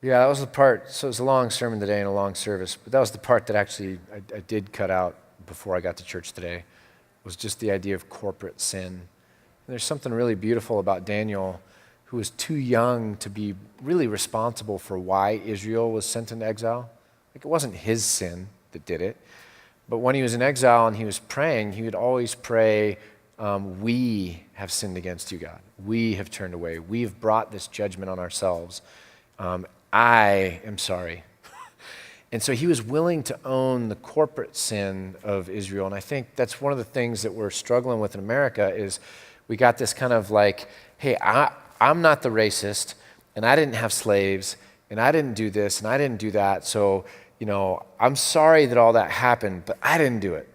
Yeah, that was the part. So it was a long sermon today and a long service, but that was the part that actually I did cut out before I got to church today, was just the idea of corporate sin. And there's something really beautiful about Daniel, who was too young to be really responsible for why Israel was sent into exile. Like, it wasn't his sin that did it. But when he was in exile and he was praying, he would always pray, we have sinned against you, God. We have turned away. We've brought this judgment on ourselves. I am sorry. And so he was willing to own the corporate sin of Israel. And I think that's one of the things that we're struggling with in America is we got this kind of like, hey, I'm not the racist, and I didn't have slaves, and I didn't do this, and I didn't do that. So, I'm sorry that all that happened, but I didn't do it,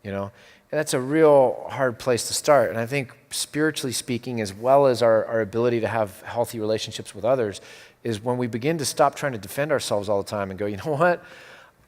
And that's a real hard place to start. And I think spiritually speaking, as well as our ability to have healthy relationships with others, is when we begin to stop trying to defend ourselves all the time and go, you know what?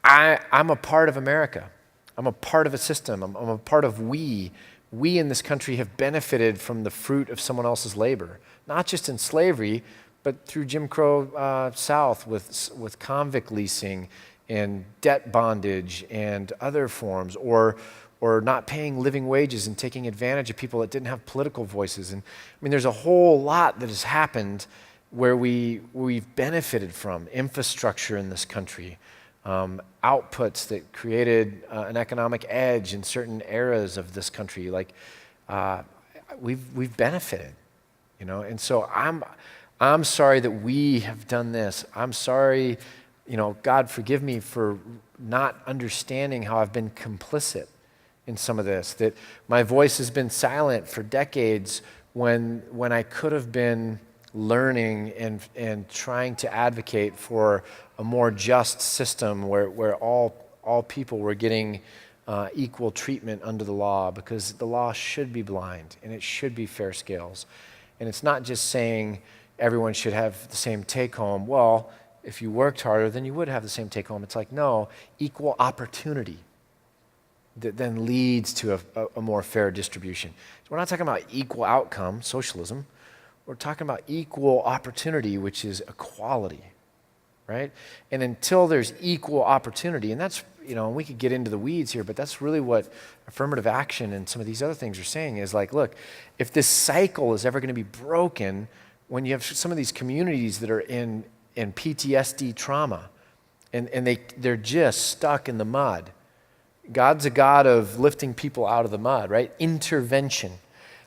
I'm a part of America. I'm a part of a system. I'm a part of we. We in this country have benefited from the fruit of someone else's labor, not just in slavery, but through Jim Crow South with convict leasing and debt bondage and other forms, or not paying living wages and taking advantage of people that didn't have political voices. And I mean, there's a whole lot that has happened where we've benefited from infrastructure in this country, outputs that created an economic edge in certain eras of this country. Like we've benefited, And so I'm sorry that we have done this. I'm sorry, God forgive me for not understanding how I've been complicit in some of this, that my voice has been silent for decades when I could have been learning and trying to advocate for a more just system where all people were getting equal treatment under the law, because the law should be blind and it should be fair scales. And it's not just saying everyone should have the same take home. Well, if you worked harder, then you would have the same take home. It's like, no, equal opportunity that then leads to a more fair distribution. So we're not talking about equal outcome, socialism. We're talking about equal opportunity, which is equality, right? And until there's equal opportunity, and that's, we could get into the weeds here, but that's really what affirmative action and some of these other things are saying is like, look, if this cycle is ever going to be broken, when you have some of these communities that are in PTSD trauma, and they're just stuck in the mud. God's a God of lifting people out of the mud, right? Intervention.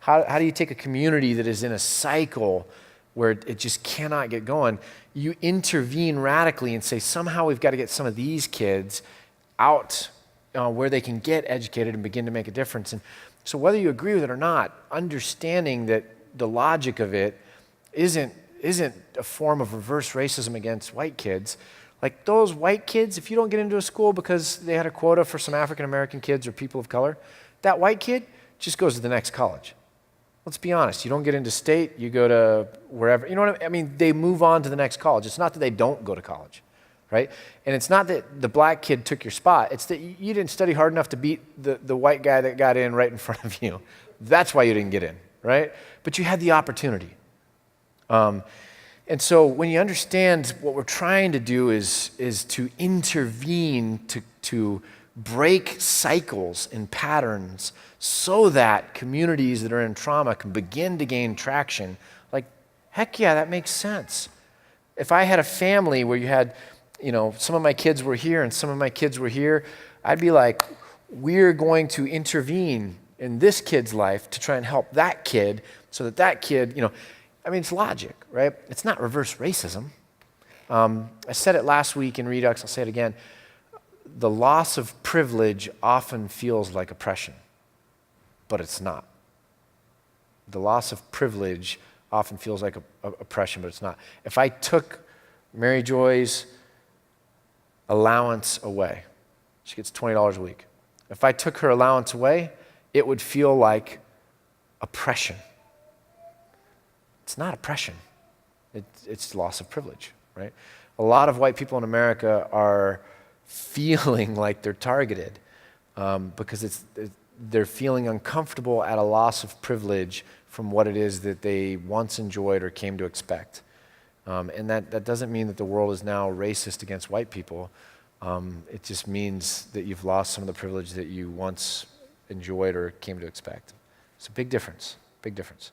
How do you take a community that is in a cycle where it just cannot get going? You intervene radically and say, somehow we've got to get some of these kids out where they can get educated and begin to make a difference. And so whether you agree with it or not, understanding that the logic of it isn't a form of reverse racism against white kids. Like those white kids, if you don't get into a school because they had a quota for some African American kids or people of color, that white kid just goes to the next college. Let's be honest. You don't get into state, you go to wherever. You know what I mean? They move on to the next college. It's not that they don't go to college, right? And it's not that the black kid took your spot. It's that you didn't study hard enough to beat the white guy that got in right in front of you. That's why you didn't get in, right? But you had the opportunity. And so when you understand what we're trying to do is to intervene, to break cycles and patterns so that communities that are in trauma can begin to gain traction, like, heck yeah, that makes sense. If I had a family where you had, some of my kids were here and some of my kids were here, I'd be like, we're going to intervene in this kid's life to try and help that kid so that kid, it's logic, right? It's not reverse racism. I said it last week in Redux, I'll say it again. The loss of privilege often feels like oppression, but it's not. The loss of privilege often feels like oppression, but it's not. If I took Mary Joy's allowance away, she gets $20 a week. If I took her allowance away, it would feel like oppression. It's not oppression. It's loss of privilege, right? A lot of white people in America are feeling like they're targeted because they're feeling uncomfortable at a loss of privilege from what it is that they once enjoyed or came to expect. And that doesn't mean that the world is now racist against white people. It just means that you've lost some of the privilege that you once enjoyed or came to expect. It's a big difference, big difference.